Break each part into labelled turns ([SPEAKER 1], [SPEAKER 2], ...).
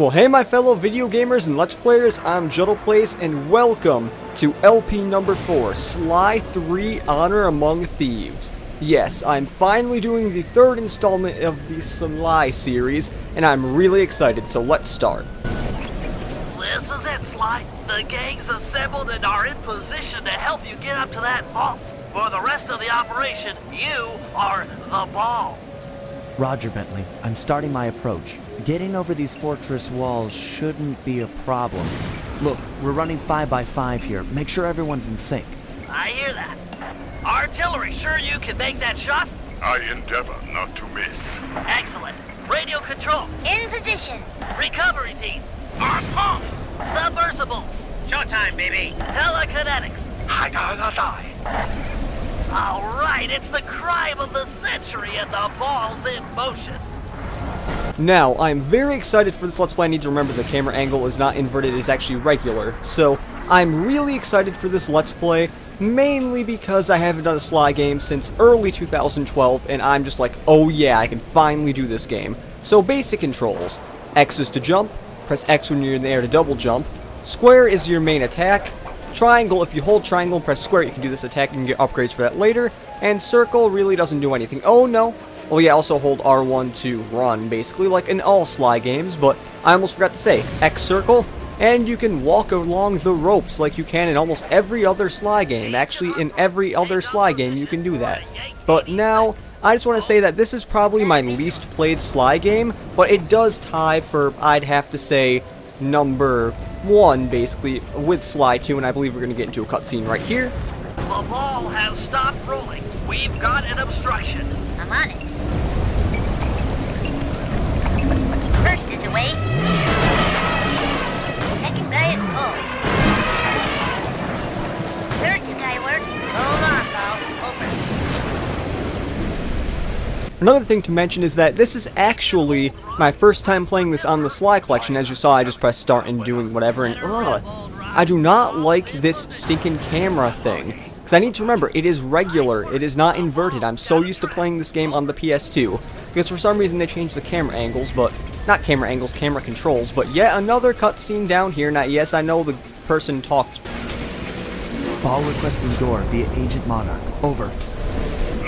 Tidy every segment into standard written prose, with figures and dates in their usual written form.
[SPEAKER 1] Well, hey my fellow video gamers and Let's Players, I'm Juddle Plays, and welcome to LP number 4, Sly 3 Honor Among Thieves. Yes, I'm finally doing the third installment of the Sly series, and I'm really excited, so let's start.
[SPEAKER 2] This is it, Sly. The gang's assembled and are in position to help you get up to that vault. For the rest of the operation, you are the ball.
[SPEAKER 3] Roger, Bentley. I'm starting my approach. Getting over these fortress walls shouldn't be a problem. Look, we're running 5x5 here. Make sure everyone's in sync.
[SPEAKER 2] I hear that. Artillery, sure you can make that shot?
[SPEAKER 4] I endeavor not to miss.
[SPEAKER 2] Excellent. Radio control.
[SPEAKER 5] In position.
[SPEAKER 2] Recovery team. On pump. Submersibles. Showtime, baby. Telekinetics. Die. All right, it's the crime of the century and the ball's in motion.
[SPEAKER 1] Now, I'm very excited for this Let's Play. I need to remember the camera angle is not inverted, it is actually regular. So, I'm really excited for this Let's Play, mainly because I haven't done a Sly game since early 2012, and I'm just like, oh yeah, I can finally do this game. So, basic controls. X is to jump, press X when you're in the air to double jump. Square is your main attack. Triangle, if you hold triangle and press square, you can do this attack, you can get upgrades for that later. And circle really doesn't do anything. Oh no. Oh yeah, also hold R1 to run, basically, like in all Sly games, but I almost forgot to say, X circle, and you can walk along the ropes like you can in almost every other Sly game. Actually, in every other Sly game, you can do that. But now, I just want to say that this is probably my least played Sly game, but it does tie for, I'd have to say, number 1, basically, with Sly 2, and I believe we're going to get into a cutscene right here.
[SPEAKER 2] The ball has stopped rolling. We've got an obstruction.
[SPEAKER 5] I'm on it. First is away. Second guy is full. Third skyward. Hold on, pal. Over.
[SPEAKER 1] Another thing to mention is that this is actually my first time playing this on the Sly collection. As you saw, I just pressed start and doing whatever, and I do not like this stinking camera thing. Because I need to remember, it is regular, it is not inverted. I'm so used to playing this game on the PS2. Because for some reason they changed the camera angles, but... not camera angles, camera controls, but yet another cutscene down here. Now, yes, I know the person talked.
[SPEAKER 3] Ball requesting door via Agent Monarch. Over.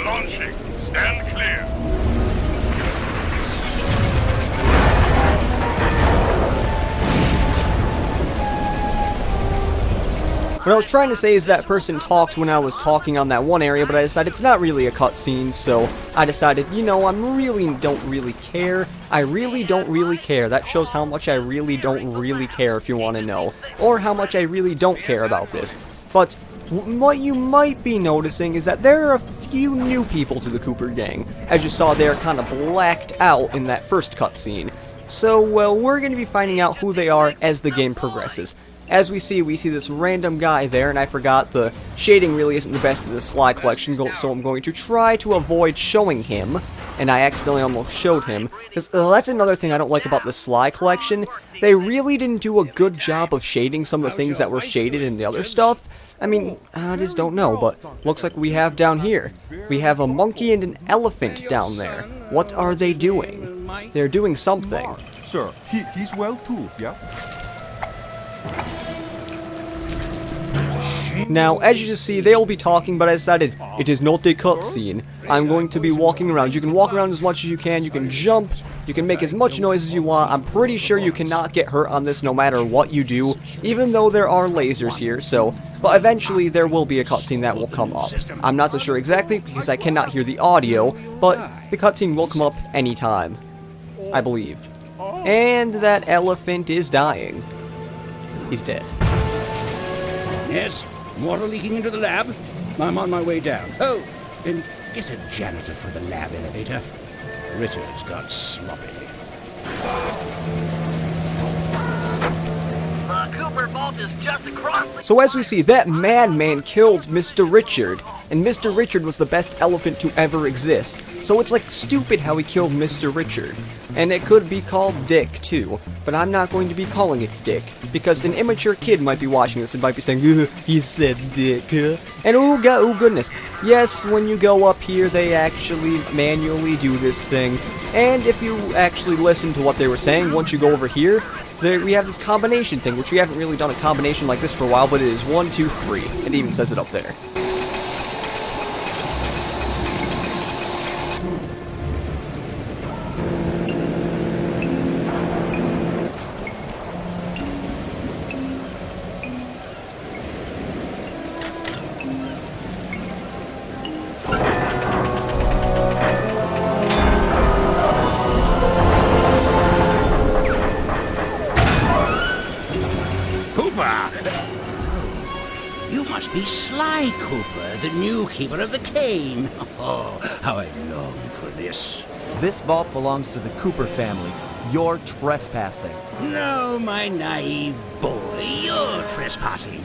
[SPEAKER 4] Launching. Stand clear.
[SPEAKER 1] What I was trying to say is that person talked when I was talking on that one area, but I decided it's not really a cutscene, so I decided, you know, don't really care. I really don't really care. That shows how much I really don't really care, if you want to know. Or how much I really don't care about this. But what you might be noticing is that there are a few new people to the Cooper gang. As you saw, they're kind of blacked out in that first cutscene. So, well, we're going to be finding out who they are as the game progresses. As we see this random guy there, and I forgot the shading really isn't the best in the Sly collection, so I'm going to try to avoid showing him, and I accidentally almost showed him, because that's another thing I don't like about the Sly collection. They really didn't do a good job of shading some of the things that were shaded in the other stuff. I mean, I just don't know, but looks like we have down here. We have a monkey and an elephant down there. What are they doing? They're doing something.
[SPEAKER 6] Sir, he's well too, yeah?
[SPEAKER 1] Now, as you just see, they'll be talking, but I decided it is not a cutscene. I'm going to be walking around. You can walk around as much as you can jump, you can make as much noise as you want. I'm pretty sure you cannot get hurt on this no matter what you do, even though there are lasers here, so... but eventually there will be a cutscene that will come up. I'm not so sure exactly, because I cannot hear the audio, but the cutscene will come up anytime. I believe. And that elephant is dying. He's dead.
[SPEAKER 7] Yes, water leaking into the lab. I'm on my way down. Oh, and get a janitor for the lab elevator. Richard's got sloppy.
[SPEAKER 2] The Cooper vault is just across the...
[SPEAKER 1] So as we see, that madman killed Mr. Richard, and Mr. Richard was the best elephant to ever exist. So it's like stupid how he killed Mr. Richard. And it could be called Dick too, but I'm not going to be calling it Dick, because an immature kid might be watching this and might be saying, he said Dick, huh? And oh goodness, yes, when you go up here, they actually manually do this thing. And if you actually listen to what they were saying, once you go over here, there we have this combination thing, which we haven't really done a combination like this for a while, but it is 1, 2, 3. It even says it up there.
[SPEAKER 7] You must be Sly Cooper, the new keeper of the cane. Oh, how I long for this.
[SPEAKER 3] This vault belongs to the Cooper family. You're trespassing.
[SPEAKER 7] No, my naive boy, you're trespassing.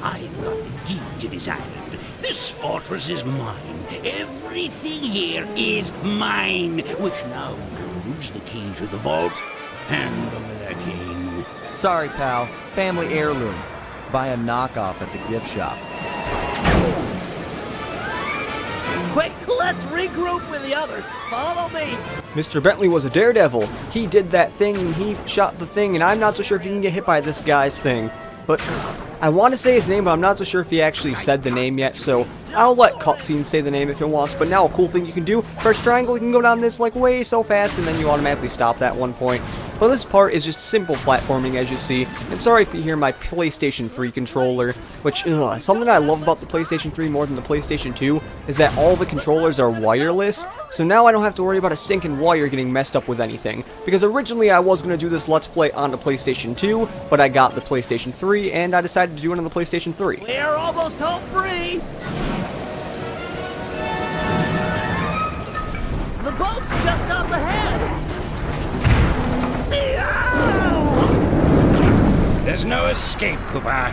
[SPEAKER 7] I've got the deed to this island. This fortress is mine. Everything here is mine, which now includes the key to the vault and over the cane.
[SPEAKER 3] Sorry, pal. Family heirloom. Buy a knockoff at the gift shop.
[SPEAKER 2] Quick, let's regroup with the others. Follow me.
[SPEAKER 1] Mr. Bentley was a daredevil. He did that thing, and he shot the thing, and I'm not so sure if you can get hit by this guy's thing. But I want to say his name, but I'm not so sure if he actually said the name yet, so I'll let cutscene say the name if it wants. But now a cool thing you can do, press triangle, you can go down this like way so fast, and then you automatically stop at one point. But this part is just simple platforming, as you see. And sorry if you hear my PlayStation 3 controller, which, something I love about the PlayStation 3 more than the PlayStation 2 is that all the controllers are wireless, so now I don't have to worry about a stinking wire getting messed up with anything. Because originally I was going to do this Let's Play on the PlayStation 2, but I got the PlayStation 3, and I decided to do it on the PlayStation 3.
[SPEAKER 2] We're almost home free. The boat's just up ahead.
[SPEAKER 7] There's no escape, Cooper.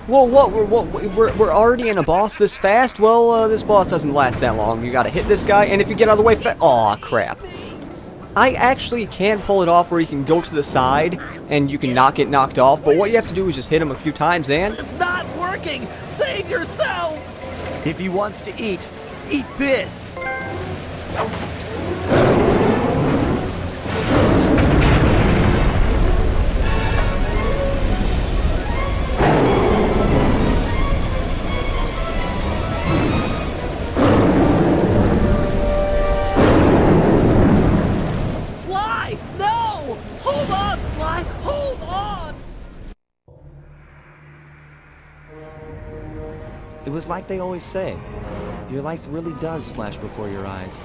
[SPEAKER 1] Whoa, what? We're already in a boss this fast? Well, this boss doesn't last that long. You gotta hit this guy, and if you get out of the way aw, crap. I actually can pull it off where you can go to the side, and you can not get knocked off, but what you have to do is just hit him a few times, and...
[SPEAKER 2] It's not working. Save yourself.
[SPEAKER 3] If he wants to eat this!
[SPEAKER 2] Sly, no! Hold on, Sly. Hold on.
[SPEAKER 3] It was like they always say. Your life really does flash before your eyes.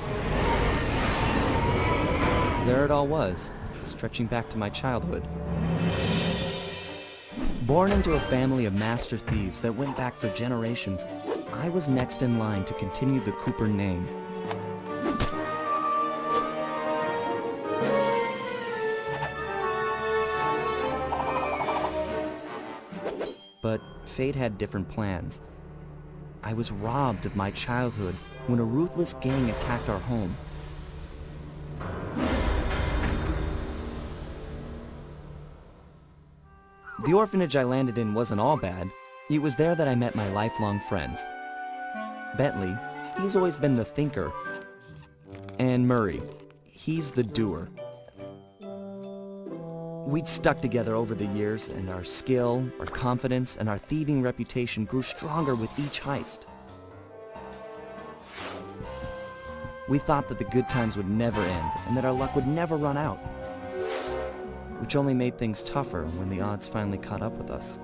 [SPEAKER 3] There it all was, stretching back to my childhood. Born into a family of master thieves that went back for generations, I was next in line to continue the Cooper name. But fate had different plans. I was robbed of my childhood when a ruthless gang attacked our home. The orphanage I landed in wasn't all bad. It was there that I met my lifelong friends. Bentley, he's always been the thinker. And Murray, he's the doer. We'd stuck together over the years, and our skill, our confidence, and our thieving reputation grew stronger with each heist. We thought that the good times would never end, and that our luck would never run out. Which only made things tougher when the odds finally caught up with us.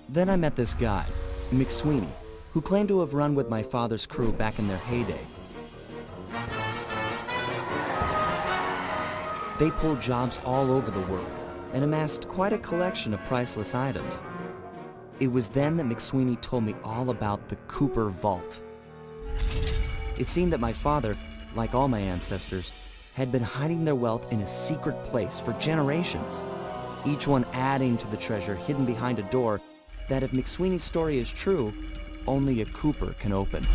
[SPEAKER 3] Then I met this guy, McSweeney, who claimed to have run with my father's crew back in their heyday. They pulled jobs all over the world and amassed quite a collection of priceless items. It was then that McSweeney told me all about the Cooper Vault. It seemed that my father, like all my ancestors, had been hiding their wealth in a secret place for generations, each one adding to the treasure hidden behind a door that, if McSweeney's story is true, only a Cooper can open.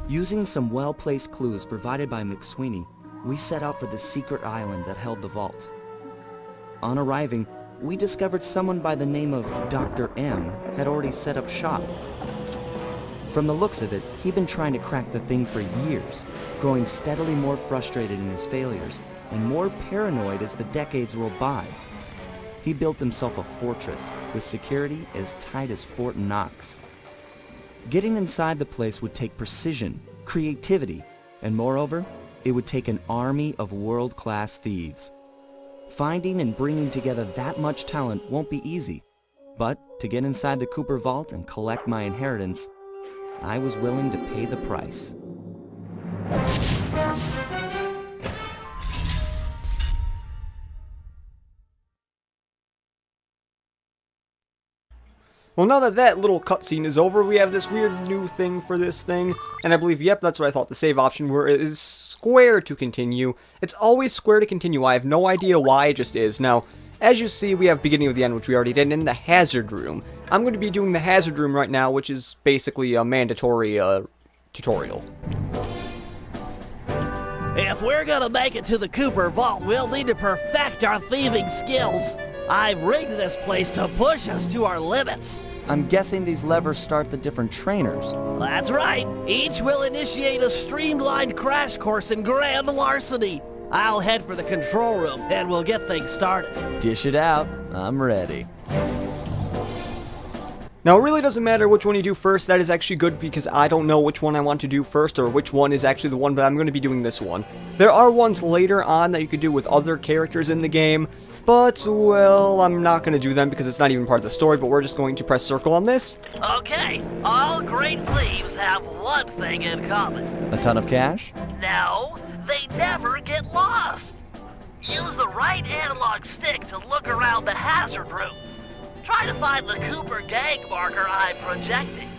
[SPEAKER 3] Using some well-placed clues provided by McSweeney, we set out for the secret island that held the vault. On arriving, we discovered someone by the name of Dr. M had already set up shop. From the looks of it, he'd been trying to crack the thing for years, growing steadily more frustrated in his failures and more paranoid as the decades rolled by. He built himself a fortress with security as tight as Fort Knox. Getting inside the place would take precision, creativity, and moreover, it would take an army of world-class thieves. Finding and bringing together that much talent won't be easy, but to get inside the Cooper Vault and collect my inheritance, I was willing to pay the price.
[SPEAKER 1] Well, now that that little cutscene is over, we have this weird new thing for this thing, and I believe, yep, that's what I thought the save option were, is square to continue. It's always square to continue. I have no idea why, it just is. Now, as you see, we have beginning of the end, which we already did, in the hazard room. I'm going to be doing the hazard room right now, which is basically a mandatory tutorial.
[SPEAKER 2] If we're gonna make it to the Cooper Vault, we'll need to perfect our thieving skills. I've rigged this place to push us to our limits.
[SPEAKER 3] I'm guessing these levers start the different trainers.
[SPEAKER 2] That's right. Each will initiate a streamlined crash course in grand larceny. I'll head for the control room, and we'll get things started.
[SPEAKER 3] Dish it out. I'm ready.
[SPEAKER 1] Now, it really doesn't matter which one you do first. That is actually good because I don't know which one I want to do first or which one is actually the one, but I'm going to be doing this one. There are ones later on that you could do with other characters in the game, but, well, I'm not going to do them because it's not even part of the story, but we're just going to press circle on this.
[SPEAKER 2] Okay, all great thieves have one thing in common.
[SPEAKER 3] A ton of cash?
[SPEAKER 2] No, they never get lost. Use the right analog stick to look around the hazard room. Try to find the Cooper gang marker I'm projecting.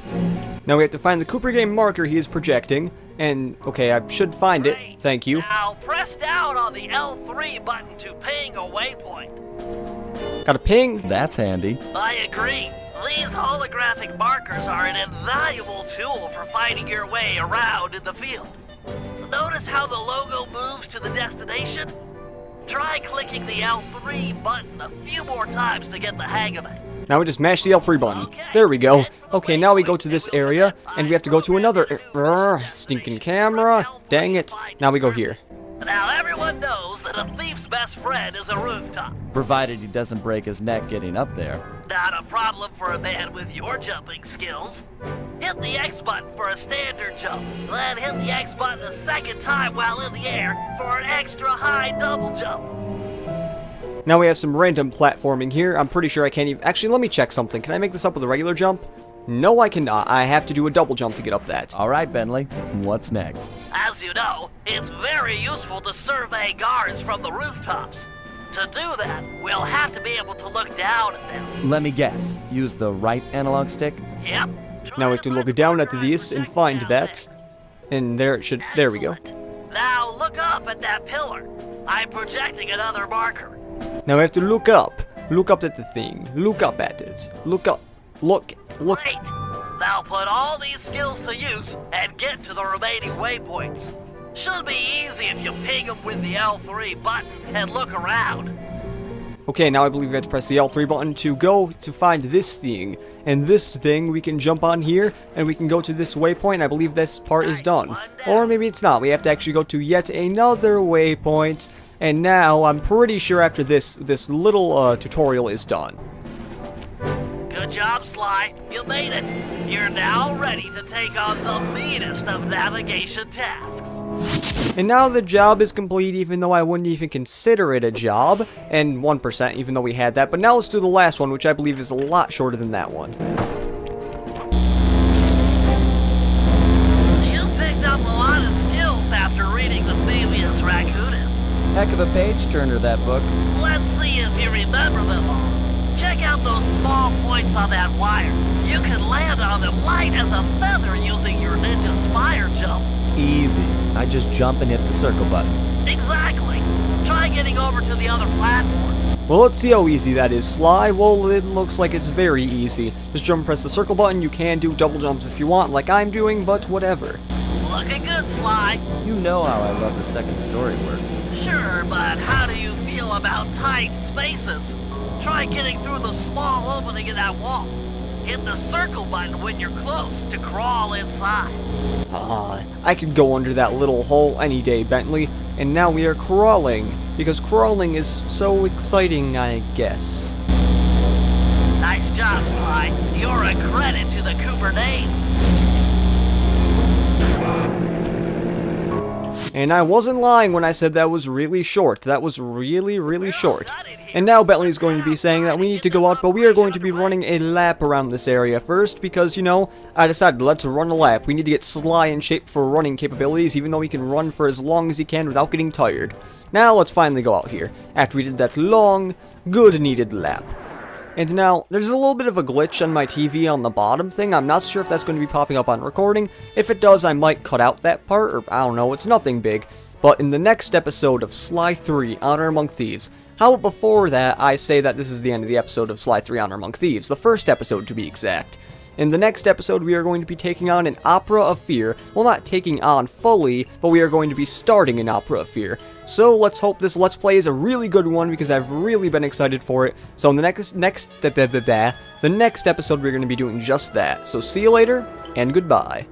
[SPEAKER 1] Now we have to find the Cooper game marker he is projecting, and, okay, I should find it.
[SPEAKER 2] Great.
[SPEAKER 1] Thank you.
[SPEAKER 2] Now press down on the L3 button to ping a waypoint.
[SPEAKER 1] Got a ping.
[SPEAKER 3] That's handy.
[SPEAKER 2] I agree. These holographic markers are an invaluable tool for finding your way around in the field. Notice how the logo moves to the destination? Try clicking the L3 button a few more times to get the hang of it.
[SPEAKER 1] Now we just mash the L3 button. There we go. Okay, now we go to this area, and we have to go to another... stinking camera. Dang it. Now we go here.
[SPEAKER 2] Now everyone knows that a thief's best friend is a rooftop.
[SPEAKER 3] Provided he doesn't break his neck getting up there.
[SPEAKER 2] Not a problem for a man with your jumping skills. Hit the X button for a standard jump, then hit the X button a second time while in the air for an extra high double jump.
[SPEAKER 1] Now we have some random platforming here. I'm pretty sure I can't even... Actually, let me check something. Can I make this up with a regular jump? No, I cannot. I have to do a double jump to get up that.
[SPEAKER 3] All right, Bentley. What's next?
[SPEAKER 2] As you know, it's very useful to survey guards from the rooftops. To do that, we'll have to be able to look down at them.
[SPEAKER 3] Let me guess. Use the right analog stick?
[SPEAKER 2] Yep.
[SPEAKER 1] Now we have to look down at this and find that. And there it should... There we go.
[SPEAKER 2] Excellent. Now look up at that pillar. I'm projecting another marker.
[SPEAKER 1] Now we have to look up. Look up at the thing. Look up at it. Look up. Look.
[SPEAKER 2] Great. Now put all these skills to use and get to the remaining waypoints. Should be easy if you ping them with the L3 button and look around.
[SPEAKER 1] Okay, now I believe we have to press the L3 button to go to find this thing. And this thing, we can jump on here, and we can go to this waypoint. I believe this part is done. Or maybe it's not. We have to actually go to yet another waypoint. And now, I'm pretty sure after this little tutorial is done.
[SPEAKER 2] Good job, Sly. You made it. You're now ready to take on the meanest of navigation tasks.
[SPEAKER 1] And now the job is complete, even though I wouldn't even consider it a job. And 1%, even though we had that. But now let's do the last one, which I believe is a lot shorter than that one.
[SPEAKER 2] You picked up a lot of skills after reading the previous Raccoonist.
[SPEAKER 3] Heck of a page-turner, that book.
[SPEAKER 2] Let's see if you remember them all. Check out those small points on that wire. You can land on them light as a feather using your Ninja Spire jump.
[SPEAKER 3] Easy. I just jump and hit the circle button.
[SPEAKER 2] Exactly. Try getting over to the other platform.
[SPEAKER 1] Well, let's see how easy that is, Sly. Well, it looks like it's very easy. Just jump and press the circle button. You can do double jumps if you want, like I'm doing, but whatever.
[SPEAKER 2] Looking good, Sly.
[SPEAKER 3] You know how I love the second story work.
[SPEAKER 2] Sure, but how do you feel about tight spaces? Try getting through the small opening in that wall. Hit the circle button when you're close to crawl inside.
[SPEAKER 1] I could go under that little hole any day, Bentley. And now we are crawling, because crawling is so exciting, I guess.
[SPEAKER 2] Nice job, Sly. You're a credit to the Cooper name.
[SPEAKER 1] And I wasn't lying when I said that was really short. That was really, really short. And now Bentley's going to be saying that we need to go out, but we are going to be running a lap around this area first, because, you know, I decided let's run a lap. We need to get Sly in shape for running capabilities, even though he can run for as long as he can without getting tired. Now let's finally go out here, after we did that long, good needed lap. And now, there's a little bit of a glitch on my TV on the bottom thing. I'm not sure if that's going to be popping up on recording. If it does, I might cut out that part, or I don't know, it's nothing big. But in the next episode of Sly 3, Honor Among Thieves, how about before that, I say that this is the end of the episode of Sly 3, Honor Among Thieves, the first episode to be exact. In the next episode, we are going to be taking on an Opera of Fear. Well, not taking on fully, but we are going to be starting an Opera of Fear. So let's hope this Let's Play is a really good one, because I've really been excited for it. So in the next episode, we're going to be doing just that. So see you later, and goodbye.